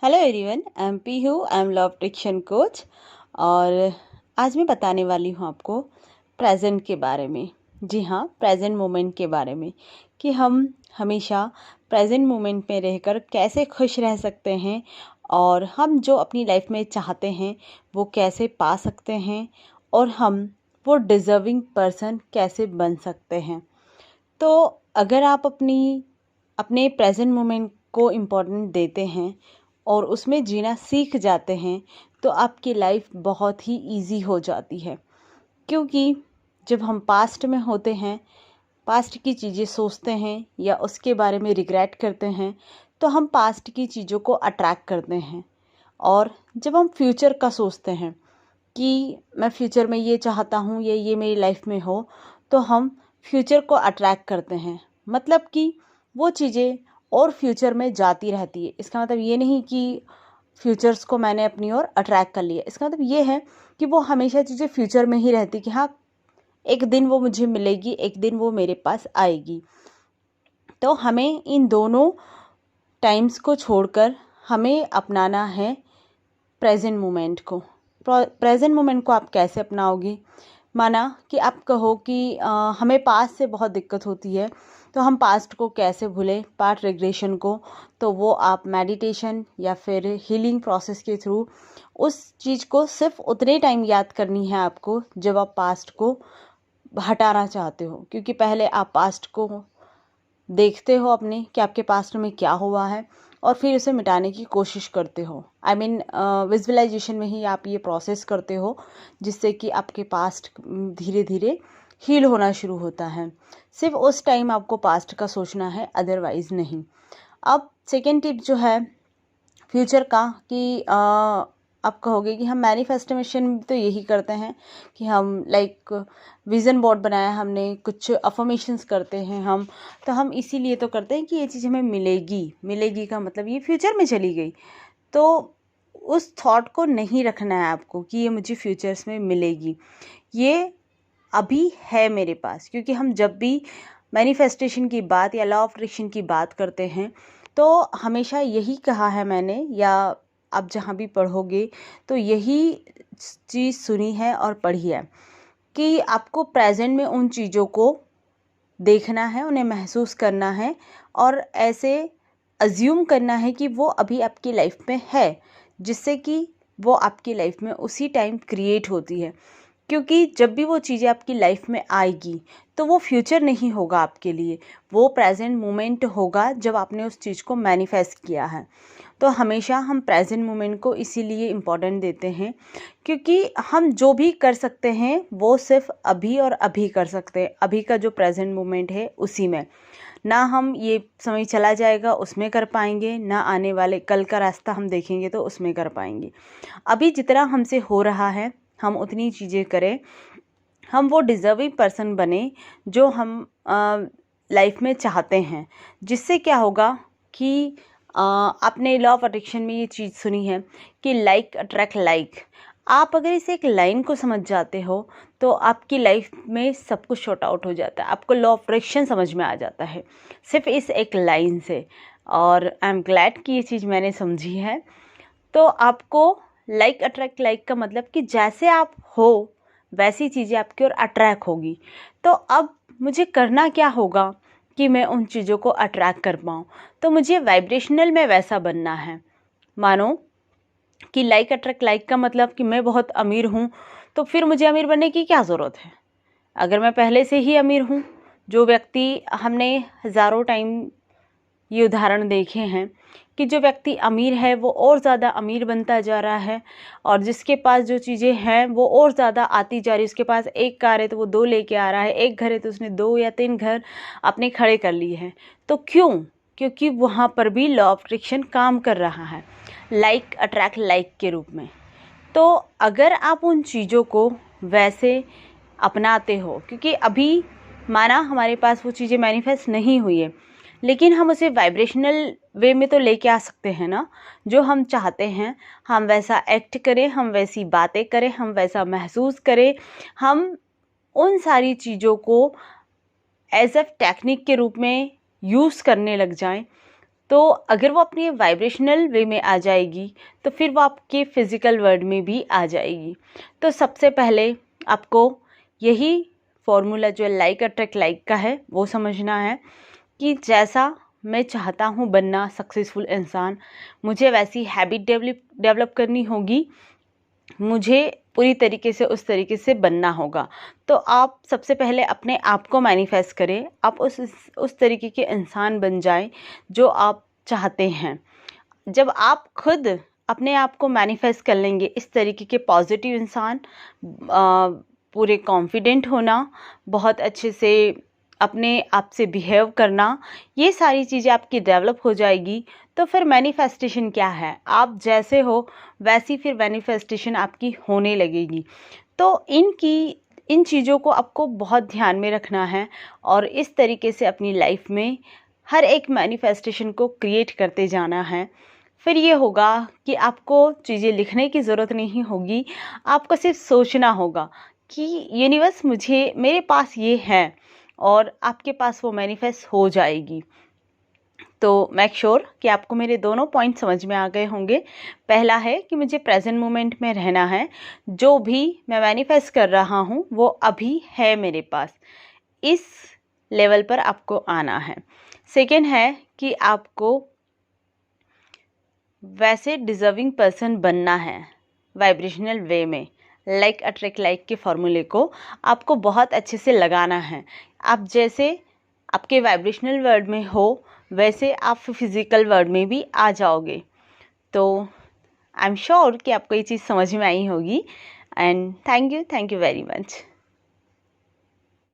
Hello everyone, I am Pihu, I am love diction coach. और आज मैं बताने वाली हूँ आपको प्रेजेंट के बारे में। जी हाँ, प्रेजेंट मोमेंट के बारे में कि हम हमेशा प्रेजेंट मोमेंट में रहकर कैसे खुश रह सकते हैं और हम जो अपनी लाइफ में चाहते हैं वो कैसे पा सकते हैं और हम वो डिज़र्विंग पर्सन कैसे बन सकते हैं। तो अगर आप अपने प्रेजेंट मोमेंट को इम्पोर्टेंट देते हैं और उसमें जीना सीख जाते हैं तो आपकी लाइफ बहुत ही इजी हो जाती है। क्योंकि जब हम पास्ट में होते हैं, पास्ट की चीज़ें सोचते हैं या उसके बारे में रिग्रेट करते हैं तो हम पास्ट की चीज़ों को अट्रैक्ट करते हैं। और जब हम फ्यूचर का सोचते हैं कि मैं फ्यूचर में ये चाहता हूँ या ये मेरी लाइफ में हो, तो हम फ्यूचर को अट्रैक्ट करते हैं। मतलब कि वो चीज़ें और फ्यूचर में जाती रहती है। इसका मतलब ये नहीं कि फ्यूचर्स को मैंने अपनी ओर अट्रैक्ट कर लिया। इसका मतलब ये है कि वो हमेशा चीज़ें फ्यूचर में ही रहती कि हाँ, एक दिन वो मुझे मिलेगी, एक दिन वो मेरे पास आएगी। तो हमें इन दोनों टाइम्स को छोड़कर हमें अपनाना है प्रेजेंट मोमेंट को। प्रेजेंट मोमेंट को आप कैसे अपनाओगे? माना कि आप कहो कि हमें पास्ट से बहुत दिक्कत होती है, तो हम पास्ट को कैसे भूलें, पास्ट रिग्रेशन को। तो वो आप मेडिटेशन या फिर हीलिंग प्रोसेस के थ्रू उस चीज़ को सिर्फ उतने टाइम याद करनी है आपको जब आप पास्ट को हटाना चाहते हो। क्योंकि पहले आप पास्ट को देखते हो अपने कि आपके पास्ट में क्या हुआ है और फिर उसे मिटाने की कोशिश करते हो। आई मीन विजुअलाइजेशन में ही आप ये प्रोसेस करते हो जिससे कि आपके पास्ट धीरे धीरे हील होना शुरू होता है। सिर्फ उस टाइम आपको पास्ट का सोचना है, अदरवाइज नहीं। अब सेकेंड टिप जो है फ्यूचर का कि आप कहोगे कि हम मैनिफेस्टेशन तो यही करते हैं कि हम लाइक विज़न बोर्ड बनाया हमने, कुछ अफर्मेशंस करते हैं हम। तो हम इसीलिए तो करते हैं कि ये चीज़ हमें मिलेगी। मिलेगी का मतलब ये फ्यूचर में चली गई। तो उस थॉट को नहीं रखना है आपको कि ये मुझे फ्यूचर्स में मिलेगी। ये अभी है मेरे पास। क्योंकि हम जब भी मैनिफेस्टेशन की बात या लॉ ऑफ अट्रैक्शन की बात करते हैं तो हमेशा यही कहा है मैंने, या आप जहाँ भी पढ़ोगे तो यही चीज़ सुनी है और पढ़ी है कि आपको प्रेजेंट में उन चीज़ों को देखना है, उन्हें महसूस करना है और ऐसे अज्यूम करना है कि वो अभी आपकी लाइफ में है, जिससे कि वो आपकी लाइफ में उसी टाइम क्रिएट होती है। क्योंकि जब भी वो चीज़ें आपकी लाइफ में आएगी तो वो फ्यूचर नहीं होगा आपके लिए, वो प्रेजेंट मोमेंट होगा जब आपने उस चीज़ को मैनिफेस्ट किया है। तो हमेशा हम प्रेजेंट मोमेंट को इसीलिए इम्पोर्टेंट देते हैं क्योंकि हम जो भी कर सकते हैं वो सिर्फ अभी और अभी कर सकते हैं। अभी का जो प्रेजेंट मोमेंट है उसी में, ना हम ये समय चला जाएगा उसमें कर पाएंगे, ना आने वाले कल का रास्ता हम देखेंगे तो उसमें कर पाएंगे। अभी जितना हमसे हो रहा है हम उतनी चीज़ें करें, हम वो डिज़र्विंग पर्सन बने जो हम लाइफ में चाहते हैं। जिससे क्या होगा कि आपने लॉ ऑफ अट्रैक्शन में ये चीज़ सुनी है कि लाइक अट्रैक्ट लाइक। आप अगर इसे एक लाइन को समझ जाते हो तो आपकी लाइफ में सब कुछ शॉर्ट आउट हो जाता है। आपको लॉ ऑफ अट्रैक्शन समझ में आ जाता है सिर्फ इस एक लाइन से। और आई एम ग्लैड कि ये चीज़ मैंने समझी है। तो आपको लाइक अट्रैक्ट लाइक का मतलब कि जैसे आप हो वैसी चीज़ें आपकी ओर अट्रैक्ट होगी। तो अब मुझे करना क्या होगा कि मैं उन चीज़ों को अट्रैक्ट कर पाऊँ? तो मुझे वाइब्रेशनल में वैसा बनना है। मानो कि लाइक अट्रैक्ट लाइक का मतलब कि मैं बहुत अमीर हूँ, तो फिर मुझे अमीर बनने की क्या ज़रूरत है? अगर मैं पहले से ही अमीर हूँ, जो व्यक्ति हमने हज़ारों टाइम ये उदाहरण देखे हैं कि जो व्यक्ति अमीर है वो और ज़्यादा अमीर बनता जा रहा है और जिसके पास जो चीज़ें हैं वो और ज़्यादा आती जा रही है। उसके पास एक कार है तो वो 2 लेके आ रहा है, एक घर है तो उसने 2 या 3 घर अपने खड़े कर लिए हैं। तो क्यों? क्योंकि वहाँ पर भी लॉ ऑफ अट्रैक्शन काम कर रहा है, लाइक अट्रैक्ट लाइक के रूप में। तो अगर आप उन चीज़ों को वैसे अपनाते हो, क्योंकि अभी माना हमारे पास वो चीज़ें मैनिफेस्ट नहीं हुई है, लेकिन हम उसे वाइब्रेशनल वे में तो लेके आ सकते हैं ना। जो हम चाहते हैं हम वैसा एक्ट करें, हम वैसी बातें करें, हम वैसा महसूस करें, हम उन सारी चीज़ों को एज अ टेक्निक के रूप में यूज़ करने लग जाएं। तो अगर वो अपने वाइब्रेशनल वे में आ जाएगी तो फिर वो आपके फिज़िकल वर्ल्ड में भी आ जाएगी। तो सबसे पहले आपको यही फॉर्मूला जो लाइक अट्रैक्ट लाइक का है वो समझना है कि जैसा मैं चाहता हूँ बनना सक्सेसफुल इंसान, मुझे वैसी हैबिट डेवलप करनी होगी, मुझे पूरी तरीके से उस तरीके से बनना होगा। तो आप सबसे पहले अपने आप को मैनिफेस्ट करें, आप उस तरीके के इंसान बन जाएं जो आप चाहते हैं। जब आप खुद अपने आप को मैनिफेस्ट कर लेंगे इस तरीके के पॉजिटिव इंसान, पूरे कॉन्फिडेंट होना, बहुत अच्छे से अपने आप से बिहेव करना, ये सारी चीज़ें आपकी डेवलप हो जाएगी। तो फिर मैनिफेस्टेशन क्या है, आप जैसे हो वैसी फिर मैनिफेस्टेशन आपकी होने लगेगी। तो इन चीज़ों को आपको बहुत ध्यान में रखना है और इस तरीके से अपनी लाइफ में हर एक मैनिफेस्टेशन को क्रिएट करते जाना है। फिर ये होगा कि आपको चीज़ें लिखने की ज़रूरत नहीं होगी, आपको सिर्फ सोचना होगा कि यूनिवर्स मेरे पास ये है, और आपके पास वो मैनिफेस्ट हो जाएगी। तो मेक श्योर कि आपको मेरे दोनों पॉइंट समझ में आ गए होंगे। पहला है कि मुझे प्रेजेंट मोमेंट में रहना है, जो भी मैं मैनिफेस्ट कर रहा हूँ वो अभी है मेरे पास, इस लेवल पर आपको आना है। सेकेंड है कि आपको वैसे डिज़र्विंग पर्सन बनना है वाइब्रेशनल वे में। लाइक अट्रैक्ट लाइक के फॉर्मूले को आपको बहुत अच्छे से लगाना है। आप जैसे आपके वाइब्रेशनल वर्ल्ड में हो वैसे आप फिज़िकल वर्ल्ड में भी आ जाओगे। तो आई एम श्योर कि आपको ये चीज़ समझ में आई होगी। And thank you very much.